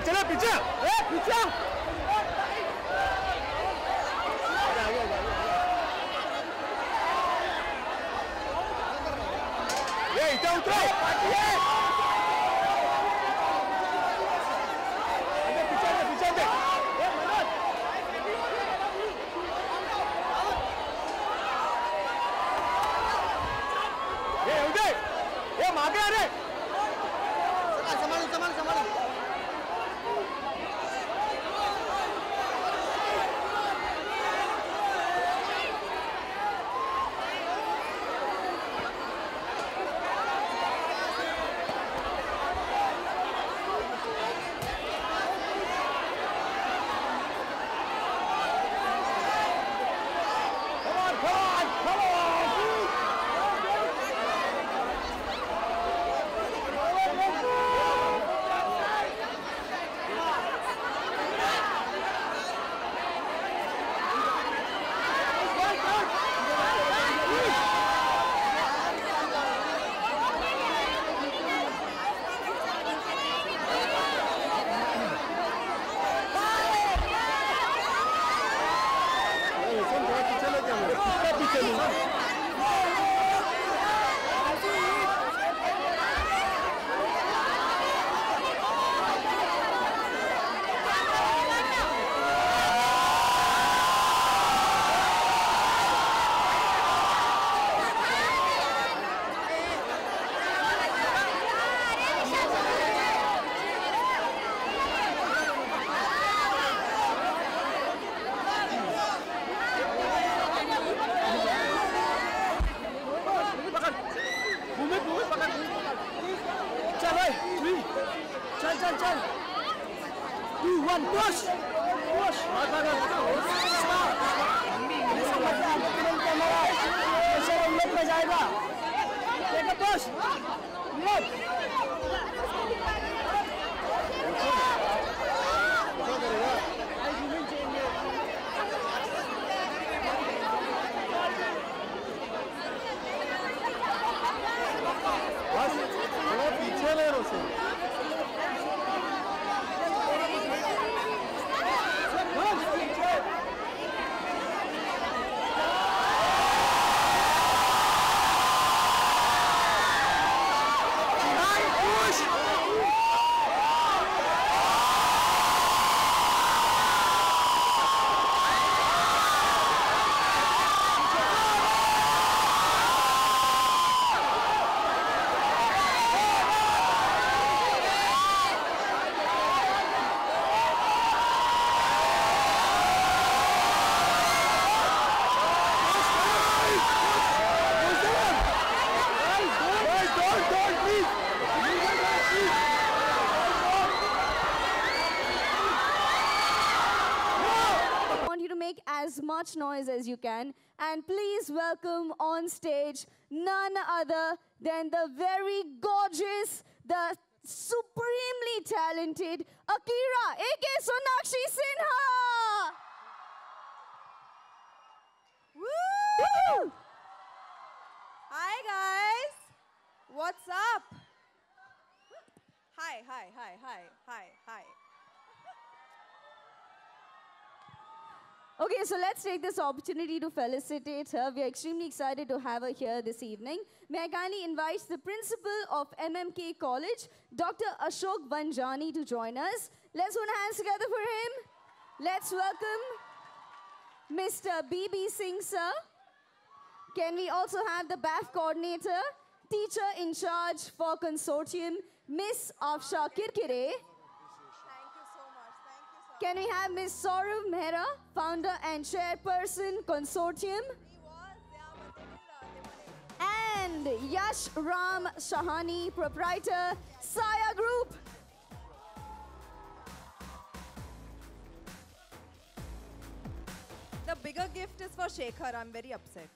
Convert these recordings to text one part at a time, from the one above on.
चले पीछे पीछे ये इतना उतरो मागे अरे संभालो संभालो संभालो as much noise as you can, and please welcome on stage none other than the very gorgeous, the supremely talented Akira, aka Sonakshi Sinha. Woo! Hi guys, what's up? Hi, hi, hi, hi, hi, hi. Okay, so let's take this opportunity to felicitate her. We are extremely excited to have her here this evening. May I kindly invite the principal of MMK College, Dr. Ashok Vanjani, to join us. Let's put hands together for him. Let's welcome Mr. B.B. Singh, sir. Can we also have the BAF coordinator, teacher in charge for consortium, Miss Afsha Kirkire. Can we have Ms. Saurav Mehra, founder and chairperson, consortium? And Yash Ram Shahani, proprietor, Saya Group. The bigger gift is for Shekhar. I'm very upset.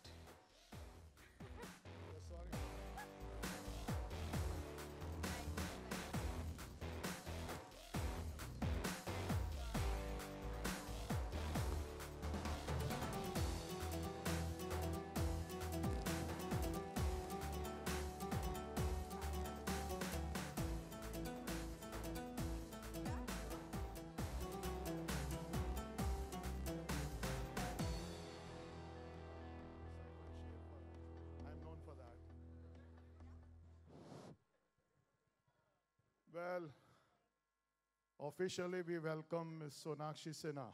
Officially, we welcome Ms. Sonakshi Sinha,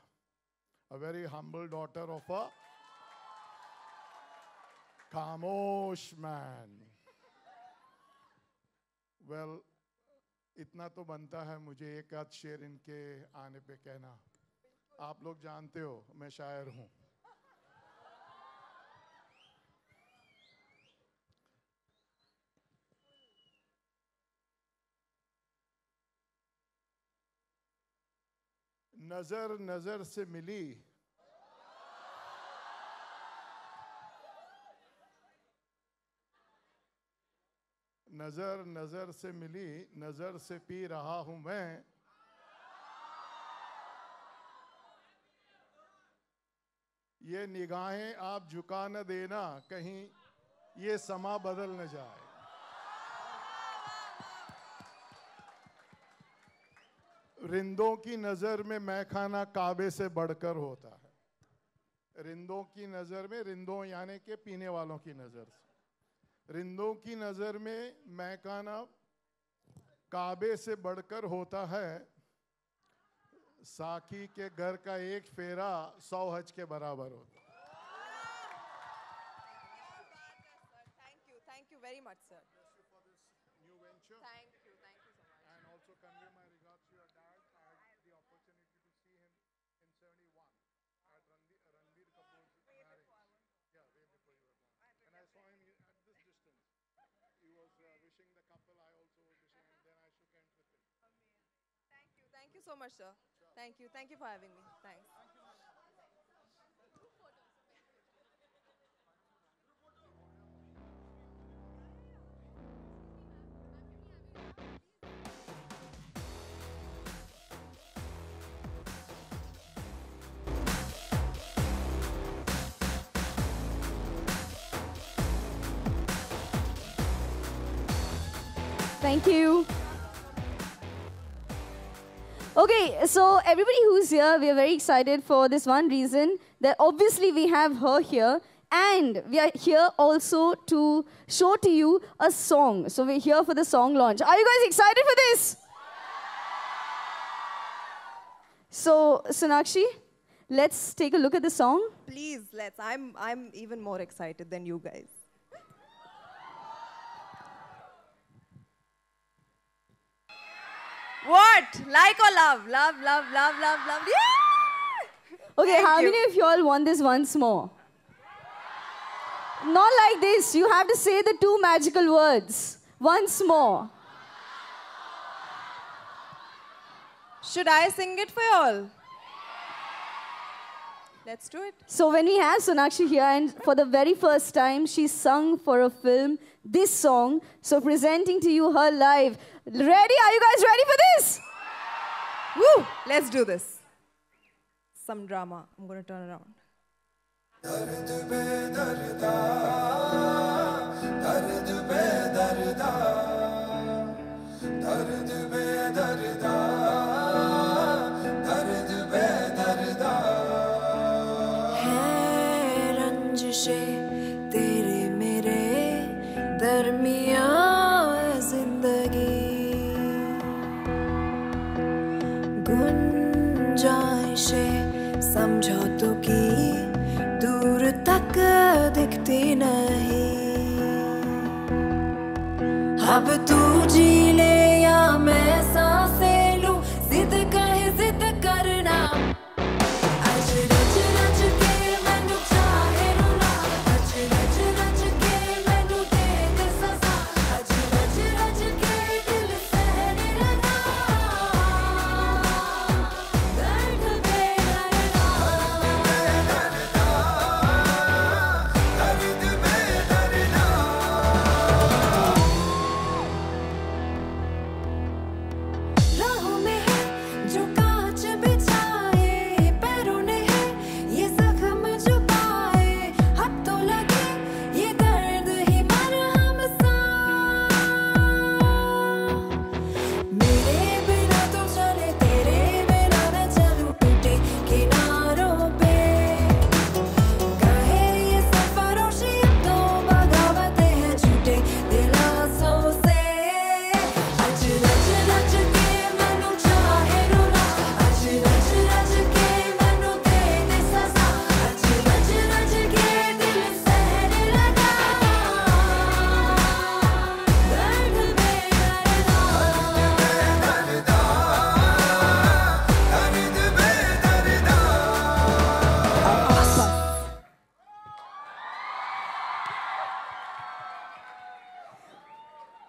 a very humble daughter of a खामोश man. Well, इतना तो बनता है मुझे एक आध शेर इनके आने पे कहना. आप लोग जानते हो मैं शायर हूँ. नजर नजर से मिली, नजर नजर से मिली, नजर से पी रहा हूं मैं. ये निगाहें आप झुका न देना, कहीं ये समा बदल न जाए. रिंदों की नजर में मैखाना काबे से बढ़कर होता है. रिंदों की नजर में, रिंदों यानी के पीने वालों की नजर से, रिंदों की नजर में मैखाना काबे से बढ़कर होता है. साकी के घर का एक फेरा 100 हज के बराबर होता है. Thank you very much, sir. For this new venture. Thank you so much. And also convey my regards to your dad. I had the opportunity to see him in 71 at Ranbir Kapoor's marriage. Yeah, way before you were born. And I saw him at this distance. He was wishing the couple. I also was wishing, and then I shook hands with him. Thank you so much, sir. Thank you for having me. Thanks. Thank you. Okay, so everybody who's here, we are very excited for this one reason, that obviously we have her here, and we are here also to show to you a song. So we're here for the song launch. Are you guys excited for this? So, Sonakshi, let's take a look at the song. Please, let's. I'm even more excited than you guys. What? Like or love? Love, love, love, love, love. Yeah! Okay, how many of you all want this once more? Not like this. You have to say the two magical words. Once more. Should I sing it for you all? Let's do it. So when we have Sonakshi here, and for the very first time, she sung for a film this song. So presenting to you her live. Ready? Are you guys ready for this? Woo! Let's do this. Some drama. I'm going to turn around. तेरे मेरे दरमियाँ जिंदगी गुंजाइशें समझौतों की दूर तक दिखती नहीं. अब तू जी ले या मैं सांसें लूं, जिद कहे जिद करना. आज रच रच के मैनू चाहे रुला, आज रच रच के मैनू दे दे सजा. आज रच रच के दिल सहने लगा, दर्द बेदर्दा, दर्द बेदर्दा.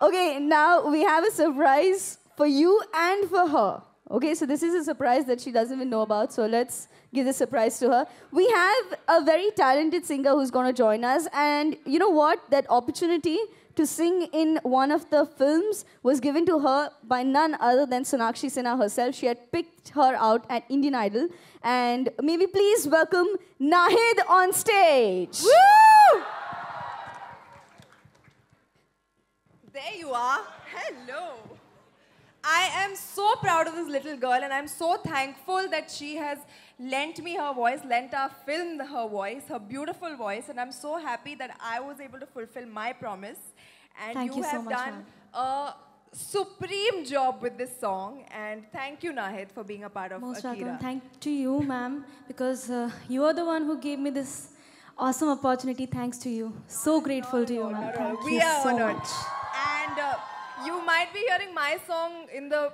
Okay, now we have a surprise for you and for her. Okay, so this is a surprise that she doesn't even know about, so let's give the surprise to her. We have a very talented singer who's going to join us, and you know what? That opportunity to sing in one of the films was given to her by none other than Sonakshi Sinha herself. She had picked her out at Indian Idol, and may we please welcome Nahid on stage. Woo! There you are. Hello. I am so proud of this little girl, and I'm so thankful that she has lent me her voice, lent our film her voice, her beautiful voice, and I'm so happy that I was able to fulfill my promise. And Thank you so have much, done a supreme job with this song, and thank you, Nahid, for being a part of Most Akira. welcome. Thank to you, ma'am, because you are the one who gave me this awesome opportunity. Thanks to you. So grateful to you, ma'am. Thank We you are so honored. much. And you might be hearing my song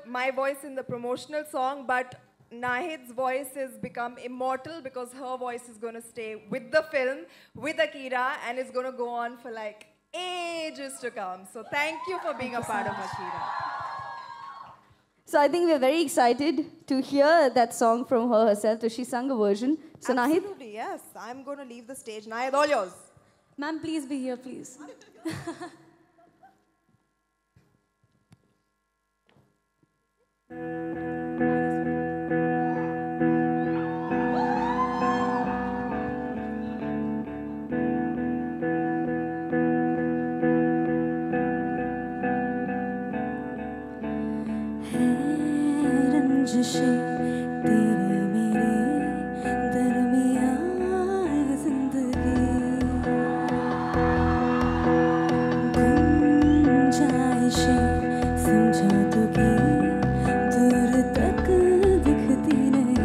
my voice in the promotional song, but Nahid's voice has become immortal because her voice is going to stay with the film, with Akira, and it's going to go on for like ages to come. So thank you for being a part of Akira. So I think we're very excited to hear that song from her herself. So she sung a version. So Nahid, Absolutely, yes. I'm going to leave the stage. Nahid, all yours. Ma'am, please be here, please. रंजिशें तेरे मेरे दरमियाँ ज़िंदगी गुंजाइशें समझा तो कि दूर तक दिखती नहीं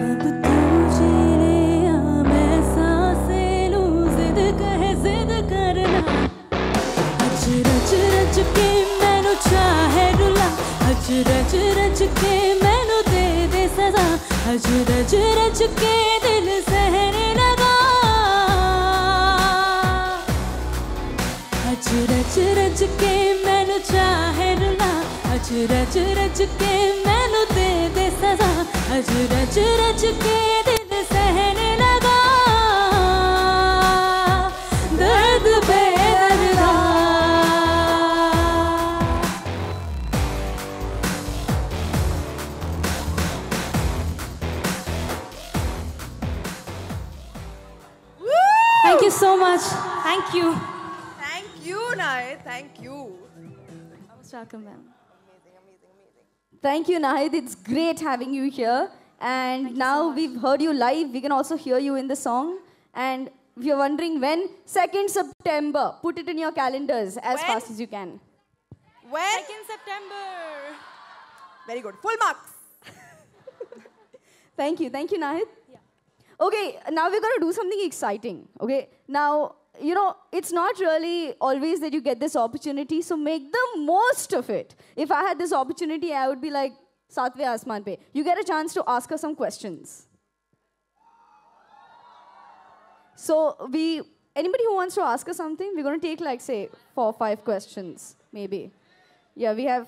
अब तू जी ले या मैं सांसें लूं जिद करना अज रच रच के मैनू चाहे रुला अज रच रच के मैनू दे सजा अज रच रच के दिल सहने लगा अज रच रच के मैनू चाहे रुला अज रच रच के मैनू दे सजा अज रच रच के दिल सहने लगा दर्द बेदर्दा Thank you so much. Thank you. Thank you, Nahid. Thank you. Most welcome, ma'am. thank you, Nahid. It's great having you here. And now we've heard you live. We can also hear you in the song. And if you're wondering when, 2nd September. Put it in your calendars as When? fast as you can. When? 2nd September. Very good. Full marks. Thank you, Nahid. Okay, now we're going to do something exciting. Okay, now, you know, it's not really always that you get this opportunity, so make the most of it. If I had this opportunity, I would be like, Satve Asman Pe. You get a chance to ask her some questions. So, anybody who wants to ask us something, we're going to take like, say, 4 or 5 questions, maybe. Yeah, we have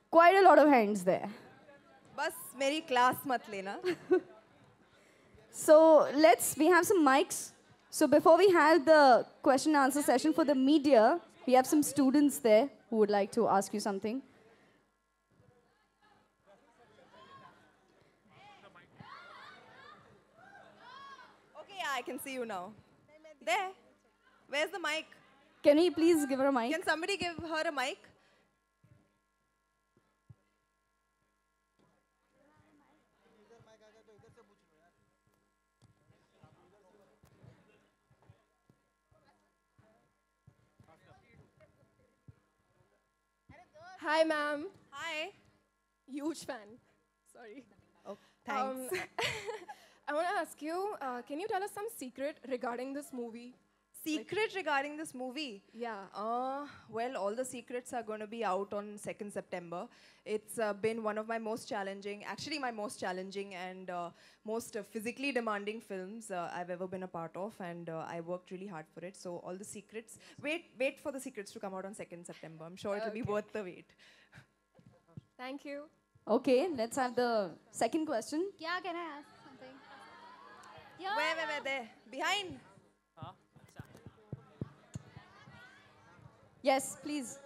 quite a lot of hands there. बस मेरी class मत लेना. So we have some mics. So before we have the question and answer session for the media, we have some students there who would like to ask you something. Okay, yeah, I can see you now. There. Where's the mic? Can we please give her a mic? Can somebody give her a mic? Hi, ma'am. Hi. Huge fan. Sorry. Oh, thanks. I want to ask you, can you tell us some secret regarding this movie? Secret regarding this movie? Yeah. Well, all the secrets are going to be out on 2nd September. It's been one of my most challenging, actually my most challenging and most physically demanding films I've ever been a part of, and I worked really hard for it. So all the secrets, wait for the secrets to come out on 2nd September. I'm sure it'll be worth the wait. Thank you. Okay, let's have the second question. Yeah, can I ask something? Yeah. Where, there? Behind? Yes, please.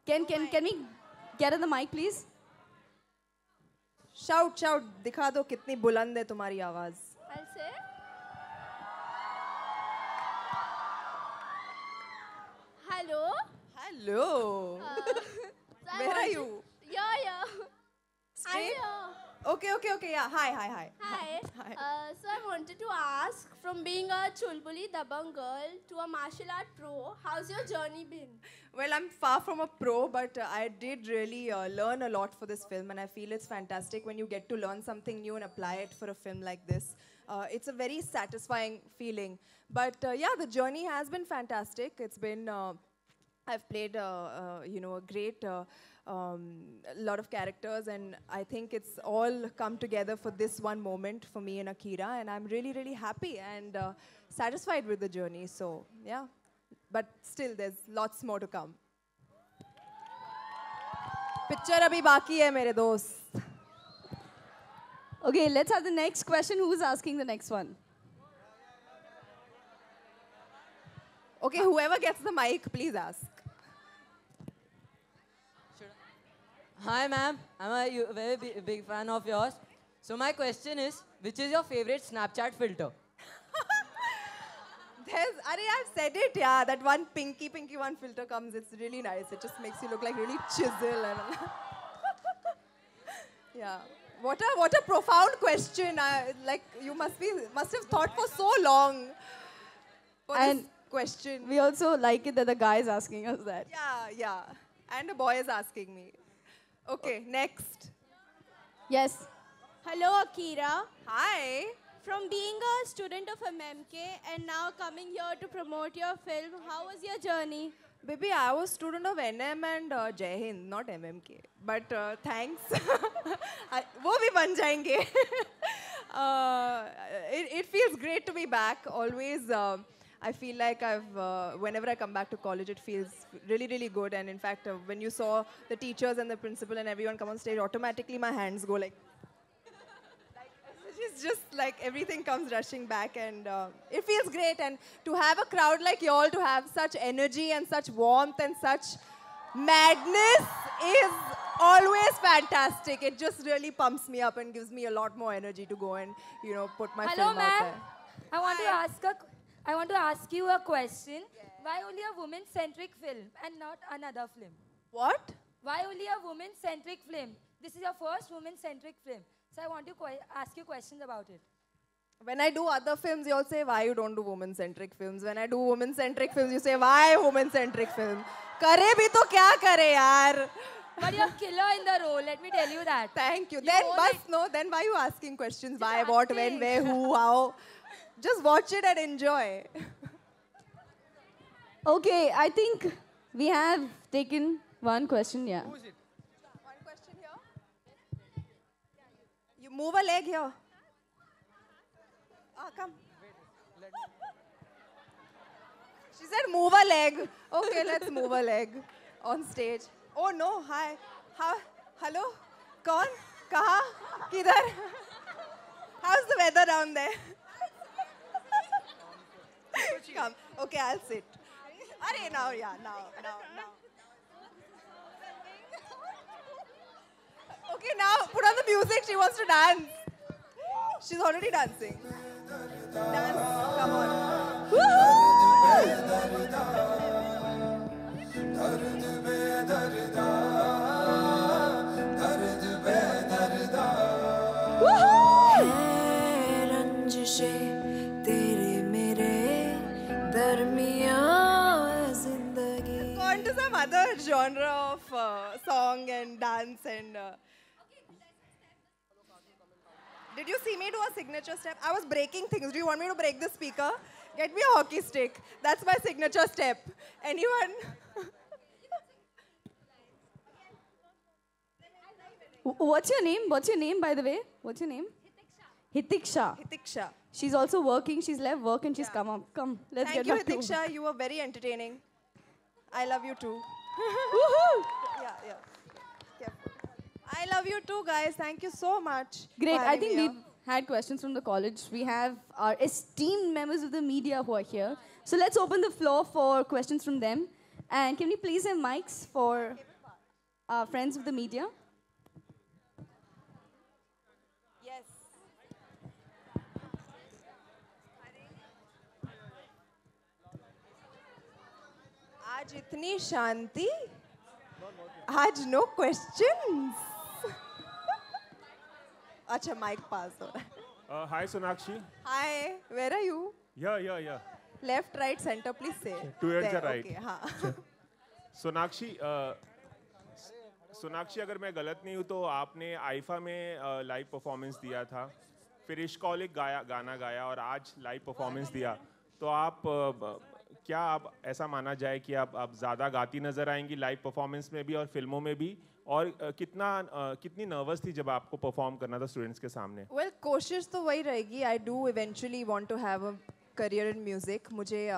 Can we get on the mic, please? Shout, दिखा दो कितनी बुलंद है तुम्हारी आवाज. I'll say. Hello. Hello. So I Where are wanted- you? Yeah. Straight? I'm here. Okay, yeah. Hi. Hi. Hi. So I wanted to ask, from being a chulbuli dabang girl to a martial art pro, how's your journey been? Well, I'm far from a pro, but I did really learn a lot for this film, and I feel it's fantastic when you get to learn something new and apply it for a film like this. It's a very satisfying feeling. But yeah, the journey has been fantastic. It's been, I've played, a great lot of characters, and I think it's all come together for this one moment for me and Akira, and I'm really, really happy and satisfied with the journey. So yeah, but still there's lots more to come. Picture abhi baki hai mere dost. Okay, let's have the next question. Who's asking the next one? Okay, whoever gets the mic, please ask. Hi, ma'am. I'm a very big fan of yours. So my question is, which is your favorite Snapchat filter? I've said it, yeah. That one pinky one filter comes. It's really nice. It just makes you look like really chisel and. Yeah. What a profound question. Like you must have thought for so long for And this question. we also like it that the guy is asking us that. Yeah. And a boy is asking me. Okay, next. Yes. Hello, Akira. Hi. From being a student of MMK and now coming here to promote your film, how was your journey? Baby, I was student of NM and Jai Hind, not MMK. But thanks. वो भी बन जाएंगे. It feels great to be back. Always, I feel like whenever I come back to college, it feels really, really good. And in fact, when you saw the teachers and the principal and everyone come on stage, automatically my hands go like. It's just like everything comes rushing back, and it feels great. And to have a crowd like y'all, to have such energy and such warmth and such madness is always fantastic. It just really pumps me up and gives me a lot more energy to go and put my Hello, film out there. I want to ask you a question. Why only a woman-centric film and not another film? What? Why only a woman-centric film? This is your first woman-centric film. So I want to ask you questions about it. When I do other films, you all say, why you don't do woman-centric films? When I do woman-centric films, you say, why woman-centric film? Kare bhi to kya kare, yaar? But you're killer in the role, let me tell you that. Thank you. You Then, own bus, it. no, then why are you asking questions? Just Why, what, when, asking. where, who, how? Just watch it and enjoy. Okay, I think we have taken one question, yeah. One question here. You move a leg here. Come. She said move a leg. Okay, let's move a leg on stage. Oh no, hi. Hello? Kaun? Kaha? Kidhar? How's the weather down there? Come. Okay, I'll sit. Arey, now. Okay, now put on the music. She wants to dance. She's already dancing. Dance. Come on. है रंजिशें तेरे मेरे दरमियाँ जिंदगी. On to some other genre of song and dance and. Did you see me do a signature step? I was breaking things. Do you want me to break the speaker? Get me a hockey stick. That's my signature step. Anyone? What's your name? What's your name, by the way? What's your name? Hitiksha. Hitiksha. She's also working. She's left work and she's come up. Come, let's Thank get you, back to Hitiksha. You were very entertaining. I love you too. Woohoo! Yeah. Careful. I love you too, guys. Thank you so much. Great. for I having think me we've here. had questions from the college. We have our esteemed members of the media who are here. So let's open the floor for questions from them. And can we please have mics for our friends of the media? Yes. आज इतनी शांति. आज no questions. अच्छा mic pass हो रहा है. Hi Sonakshi. Hi, where are you? Yeah. Left, right, center, please say. Towards the There, right. Okay, हाँ. सोनाक्षी अगर मैं गलत नहीं हूँ तो आपने आईफा में लाइव परफॉर्मेंस दिया था, फिर इश्कॉलिक गाना गाया और आज लाइव परफॉर्मेंस दिया, तो आप क्या आप ऐसा माना जाए कि आप ज़्यादा गाती नज़र आएंगी लाइव परफॉर्मेंस में भी और फिल्मों में भी, और कितनी नर्वस थी जब आपको परफॉर्म करना था स्टूडेंट्स के सामने? Well, कोशिश तो वही रहेगी. I do eventually want to have a career in music. मुझे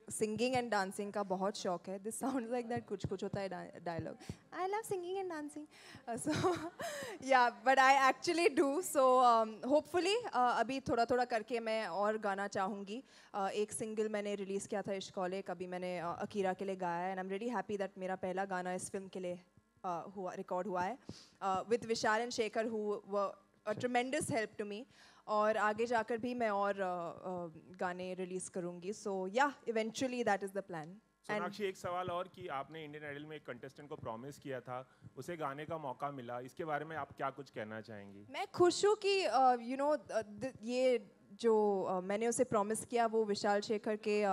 singing and dancing का बहुत शौक है. This sounds like that कुछ होता है dialogue. I love singing and dancing. So yeah, but I actually do. So hopefully अभी थोड़ा करके मैं और गाना चाहूँगी. एक सिंगल मैंने रिलीज़ किया था इश्कॉलिक, अभी मैंने अकीरा के लिए गाया है, and I'm really happy that मेरा पहला गाना इस फिल्म के लिए रिकॉर्ड हुआ है. With Vishal and Shekhar who were a tremendous help to me. और आगे जाकर भी मैं और गाने रिलीज करूंगी. सो या eventually that is the plan. Sonakshi, एक सवाल और कि आपने इंडियन आइडल में एक कंटेस्टेंट को प्रॉमिस किया था, उसे गाने का मौका मिला, इसके बारे में आप क्या कुछ कहना चाहेंगी? मैं खुश हूँ कि यू नो ये जो मैंने उसे प्रॉमिस किया वो विशाल शेखर के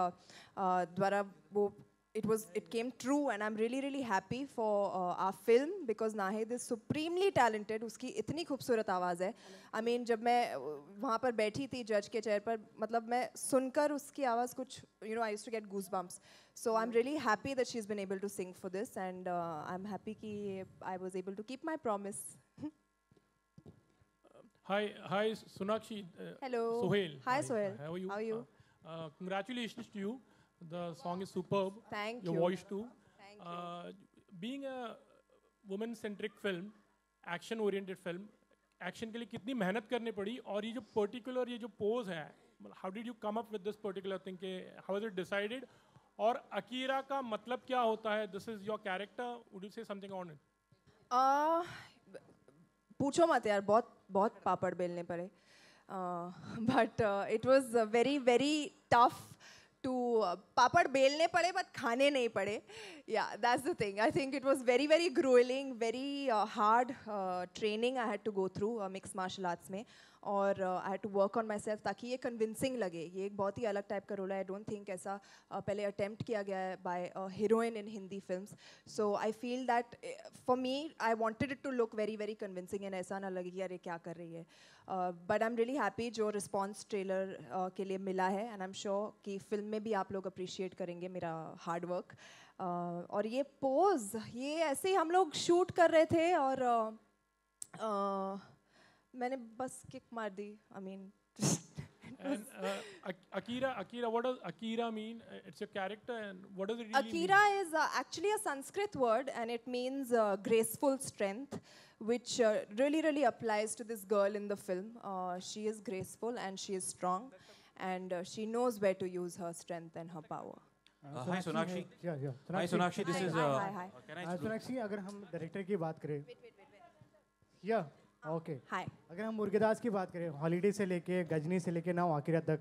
द्वारा वो it came true, and I'm really happy for our film because Nahid is supremely talented. उसकी इतनी खूबसूरत आवाज़ है. I mean जब मैं वहाँ पर बैठी थी जज के चेयर पर, मतलब मैं सुनकर उसकी आवाज़ कुछ, you know, I used to get goosebumps. So I'm really happy that she's been able to sing for this, and I'm happy कि I was able to keep my promise. Hi Sonakshi. Hello. Sohail. Hi Sohail. How are you? How are you? Congratulations to you. The song is superb. Thank Your you. voice too. Thank you. Being a woman-centric film, action-oriented film, action के लिए कितनी मेहनत करनी पड़ी, और ये जो particular ये जो pose है, how did you come up with this particular thing? How was it decided? और अकीरा का मतलब क्या होता है? This is your character. Would you say something on it? पूछो मत यार, बहुत पापड़ बेलने पड़े. But it was very tough to पापड़ बेलने पड़े but खाने नहीं पड़े. Yeah, that's the thing. I think it was very grueling, very hard training I had to go through mixed martial arts में, और I had to work on myself ताकि ये convincing लगे. ये एक बहुत ही अलग टाइप का रोल है. I don't think ऐसा पहले attempt किया गया है by a heroine in Hindi films. So I feel that for me, I wanted it to look very convincing and ऐसा ना लगे कि यार ये क्या कर रही है. But I'm really happy जो response trailer के लिए मिला है, and I'm sure कि film में भी आप लोग appreciate करेंगे मेरा hard work. और ये pose, ये ऐसे ही हम लोग shoot कर रहे थे और मैंने बस kick मार दी. I mean. And Akira, what does Akira mean? It's a character, and what does it really Akira mean? is actually a Sanskrit word, and it means graceful strength, which really applies to this girl in the film. She is graceful and she is strong, and she knows where to use her strength and her power. Hi Sonakshi. Yeah. Hi Sonakshi, this is. Hi. Can I speak? Sonakshi, अगर हम director की बात करें, yeah, okay. Hi. अगर हम मुर्गेदास की बात करें, हॉलीडे से लेके गजनी से लेके नाउ आकिरा तक,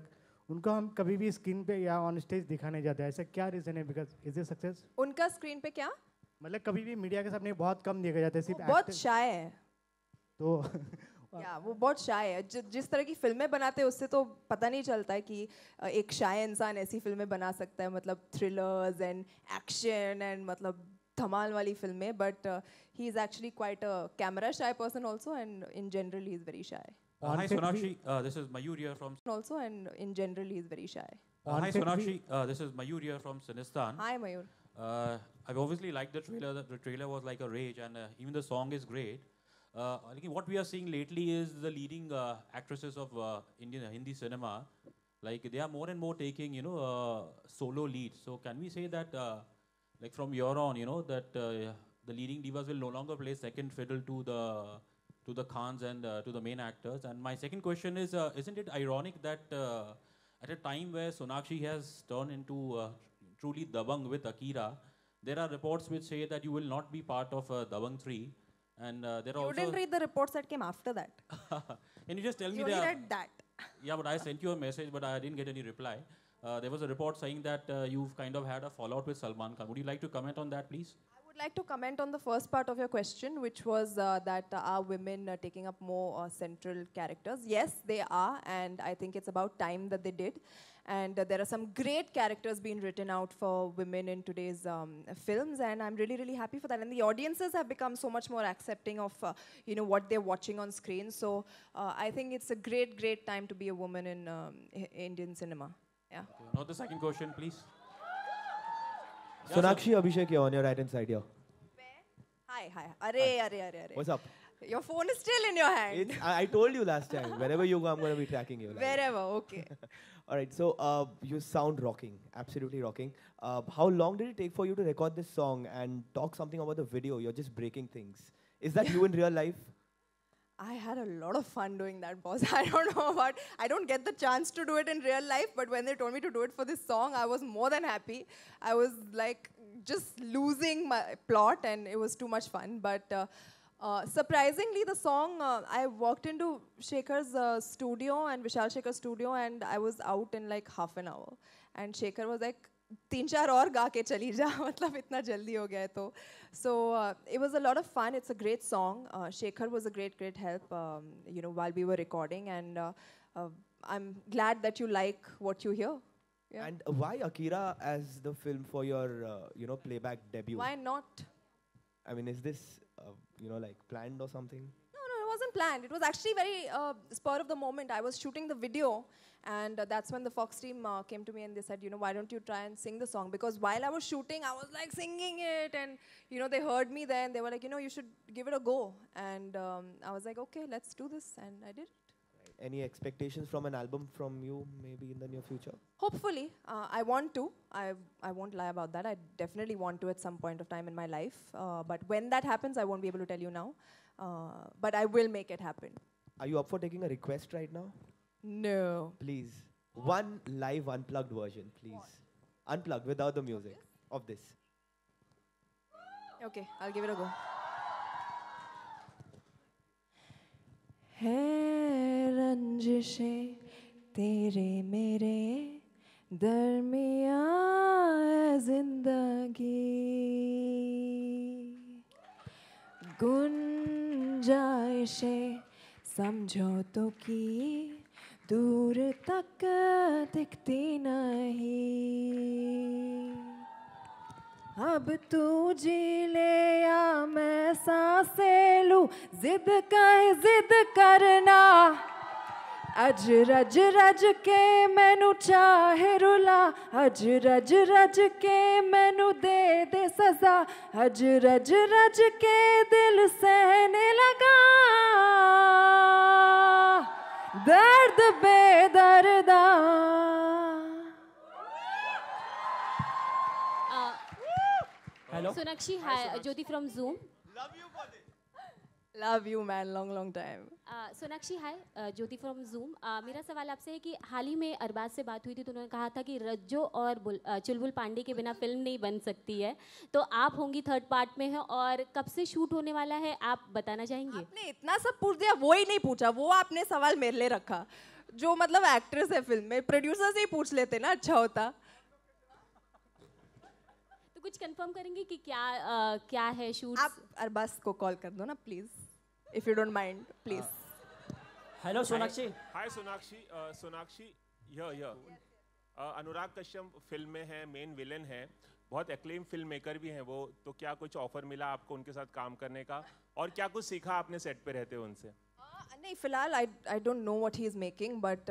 उनको हम कभी भी स्क्रीन पे या ऑन स्टेज दिखाने जाते हैं, ऐसा क्या रीजन है? Because is it success? उनका स्क्रीन पे क्या? मतलब कभी भी मीडिया के सामने बहुत कम देखा जाता है, सिर्फ बहुत शाय है. तो या वो बहुत शाय है. जिस तरह की फिल्में बनाते हैं उससे तो पता नहीं चलता है कि एक शाय इंसान ऐसी फिल्में बना सकता है, मतलब थ्रिलर्स एंड एक्शन एंड मतलब धमाल वाली फिल्में. But he is actually quite a camera shy person also, and in general he is very shy. Hi Sonakshi, this is Mayur here from. Also, and in general, he's very shy. Hi Sonakshi, this is Mayur here from Sinistan. Hi, Mayur. I've obviously liked the trailer. The trailer was like a rage, and even the song is great. What we are seeing lately is the leading actresses of Indian Hindi cinema, like they are more and more taking, solo leads. So can we say that, like from here on, that the leading divas will no longer play second fiddle to the Khans and to the main actors? And my second question is, isn't it ironic that at a time where Sonakshi has turned into truly Dabang with Akira, there are reports which say that you will not be part of Dabang 3. And there are You also... didn't read the reports that came after that. Can you just tell me You only read that. Yeah, but I sent you a message, but I didn't get any reply. There was a report saying that you've kind of had a fallout with Salman Khan. Would you like to comment on that, please? I would like to comment on the first part of your question, which was that are women taking up more central characters? Yes, they are, and I think it's about time that they did. And there are some great characters being written out for women in today's films, and I'm really, really happy for that. And the audiences have become so much more accepting of, what they're watching on screen. So I think it's a great, great time to be a woman in Indian cinema. Yeah. Okay. Now the second question, please. Sonakshi, Abhishek, you're on your right hand side here. Hi. Arre. What's up? Your phone is still in your hand. I told you last time. Wherever you go, I'm going to be tracking you. Wherever, okay. All right, so you sound rocking, absolutely rocking. How long did it take for you to record this song and talk something about the video? You're just breaking things. Is that you in real life? I had a lot of fun doing that, boss. I don't get the chance to do it in real life, but when they told me to do it for this song, I was more than happy. I was like just losing my plot, and it was too much fun. But surprisingly, the song, I walked into Shekhar's studio and Vishal Shekhar's studio, and I was out in like half an hour. And Shekhar was like, 3-4 और गा के चली जा, मतलब इतना जल्दी हो गया है तो. So it was a lot of fun. It's a great song. Shekhar was a great help, while we were recording, and I'm glad that you like what you hear. Yeah. And why Akira as the film for your, playback debut? Why not? I mean, is this, like planned or something? No, it wasn't planned. It was actually very spur of the moment. I was shooting the video, and that's when the Fox team came to me and they said, why don't you try and sing the song? Because while I was shooting, I was like singing it, and they heard me there, and they were like, you should give it a go. And I was like, okay, let's do this, and I did it. Any expectations from an album from you, maybe in the near future? Hopefully. I want to. I won't lie about that. I definitely want to at some point of time in my life. But when that happens, I won't be able to tell you now. But I will make it happen. Are you up for taking a request right now? No. Please. One live unplugged version, please. What? Unplugged, without the music of this. Okay, I'll give it a go. है रंजिशें तेरे मेरे दरमियाँ है जिंदगी गुंजाइशें समझौतों की दूर तक दिखती नहीं अब तू जी ले या मैं सांसें लूं जिद करना अज रज के मैनू चाहे रुला अज रज के मैनू दे सजा अज रज के दिल सहने लगा दर्द बेदर्दा Hello. Sonakshi, hi. Jyoti from Zoom. Love you for this. Love you, man. Long time. Sonakshi, hi. Jyoti from Zoom. मेरा सवाल आपसे है कि हाल ही में अरबाज से बात हुई थी तो उन्होंने कहा था कि रज्जो और चुलबुल पांडे के बिना फिल्म नहीं बन सकती है. तो आप होंगी थर्ड पार्ट में हैं और कब से शूट होने वाला है आप बताना चाहेंगे? आपने इतना सब पूछ दिया, वो ही नहीं पूछा. वो आपने सवाल मेरे लिए रखा. जो मतलब एक्ट्रेस है फिल्म में, प्रोड्यूसर से ही पूछ लेते ना, अच्छा होता. कुछ कंफर्म करेंगे कि क्या है शूट? आप अरबाज को कॉल कर दो ना please, if you don't mind please. Hello Sonakshi. Hi Sonakshi. Sonakshi Anurag Kashyap film में है, मेन विलेन है, बहुत एक्लेम फिल्म मेकर भी हैं वो. तो क्या कुछ ऑफर मिला आपको उनके साथ काम करने का और क्या कुछ सीखा आपने सेट पे रहते हुए उनसे? नहीं फिलहाल I don't know what he is making, but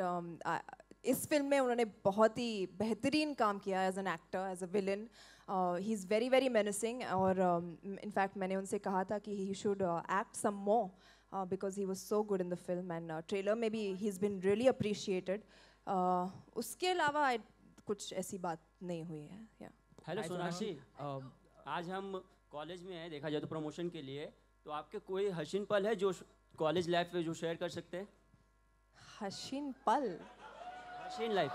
इस फिल्म में उन्होंने बहुत ही बेहतरीन काम किया as an actor, as a villain. He's very very menacing और in fact मैंने उनसे कहा था कि he should act some more because he was so good in the film and trailer में भी he's been really appreciated. उसके अलावा कुछ ऐसी बात नहीं हुई है. Yeah. हेलो सोनाक्षी, आज हम कॉलेज में हैं, देखा जाए तो प्रमोशन के लिए, तो आपके कोई हसीन पल है जो कॉलेज लाइफ में जो शेयर कर सकते हैं? हसीन पल? हसीन लाइफ.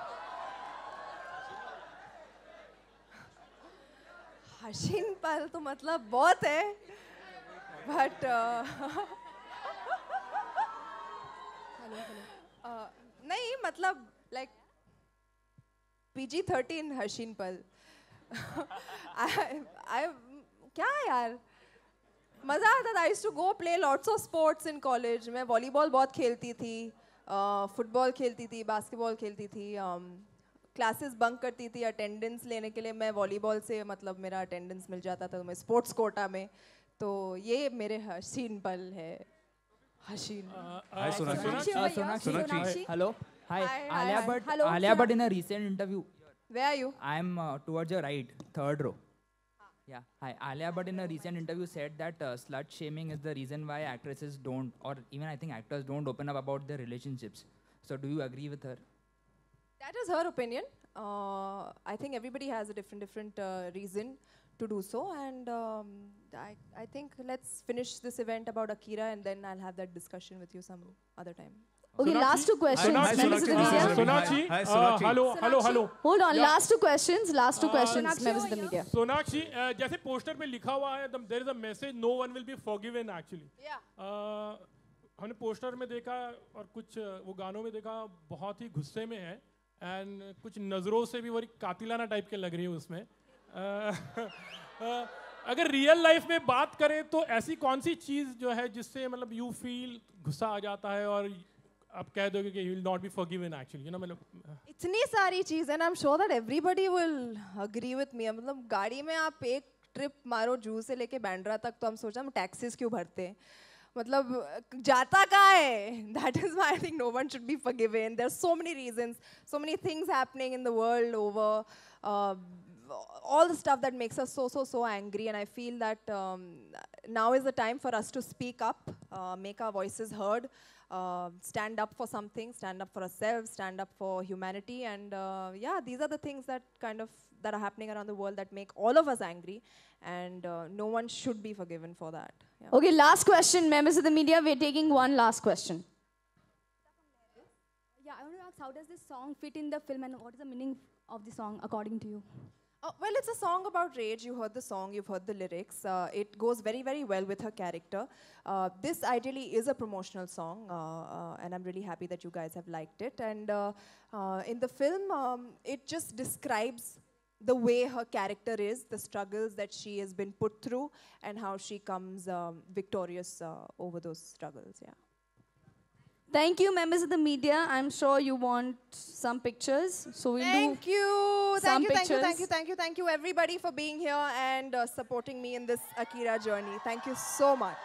हसीन पल तो मतलब बहुत है, बट नहीं मतलब like PG-13 हसीन पल. क्या यार मज़ा आता था. I used to go play lots of sports in college. मैं वॉलीबॉल बहुत खेलती थी, फुटबॉल खेलती थी, बास्केटबॉल खेलती थी, क्लासेस बंक करती थी अटेंडेंस लेने के लिए. मैं वॉलीबॉल से मतलब मेरा अटेंडेंस मिल जाता था मैं स्पोर्ट्स कोटा में. तो ये मेरे हसीन पल है. हसीन. Hi Sonakshi. Hello. Hi. Alia Bhatt. Hello. Alia Bhatt in a recent interview. Where are you? I am towards your right, third row. Yeah. Hi. Alia Bhatt in a recent interview said that slut shaming is the reason why actresses don't, or even I think actors don't open up about their relationships. So do you agree with her? That is her opinion. I think everybody has a different reason to do so, and I think let's finish this event about Akira, and then I'll have that discussion with you some other time. Okay, last two questions. Members of the media. Sonakshi, hello. Hold on, last two questions. Members of the media. Sonakshi, जैसे poster पे लिखा हुआ है, there is a message, no one will be forgiven actually. Yeah. हमने poster में देखा और कुछ वो गानों में देखा, बहुत ही गुस्से में है, एंड कुछ नजरों से भी बड़ी कातिलाना टाइप के लग रही है उसमें. अगर रियल लाइफ में बात करें तो ऐसी कौन सी चीज़ जो है जिससे मतलब यू फील गुस्सा आ जाता है और आप कह दोगे कि you will not be forgiven actually, you know, मतलब इतनी सारी चीज़, and I'm sure that everybody will agree with me. मतलब गाड़ी में आप एक ट्रिप मारो जू से लेके बैंड्रा तक, तो हम सोचा हम टैक्सीज क्यों भरते हैं, मतलब जाता कहाँ है. That is why I think no one should be forgiven. There are so many reasons, so many things happening in the world over all the stuff that makes us so angry, and I feel that now is the time for us to speak up, make our voices heard, stand up for something, stand up for ourselves, stand up for humanity, and yeah, these are the things that that are happening around the world that make all of us angry, and no one should be forgiven for that. Yeah. Okay, last question, members of the media. We're taking one last question. Yeah, I want to ask, how does this song fit in the film, and what is the meaning of the song according to you? Well, it's a song about rage. You heard the song, you've heard the lyrics. It goes very, very well with her character. This ideally is a promotional song, and I'm really happy that you guys have liked it. And in the film, it just describes the way her character is, the struggles that she has been put through, and how she comes victorious over those struggles. Yeah. Thank you, members of the media. I'm sure you want some pictures, so we'll Thank do you, some pictures. thank you everybody for being here and supporting me in this Akira journey. Thank you so much.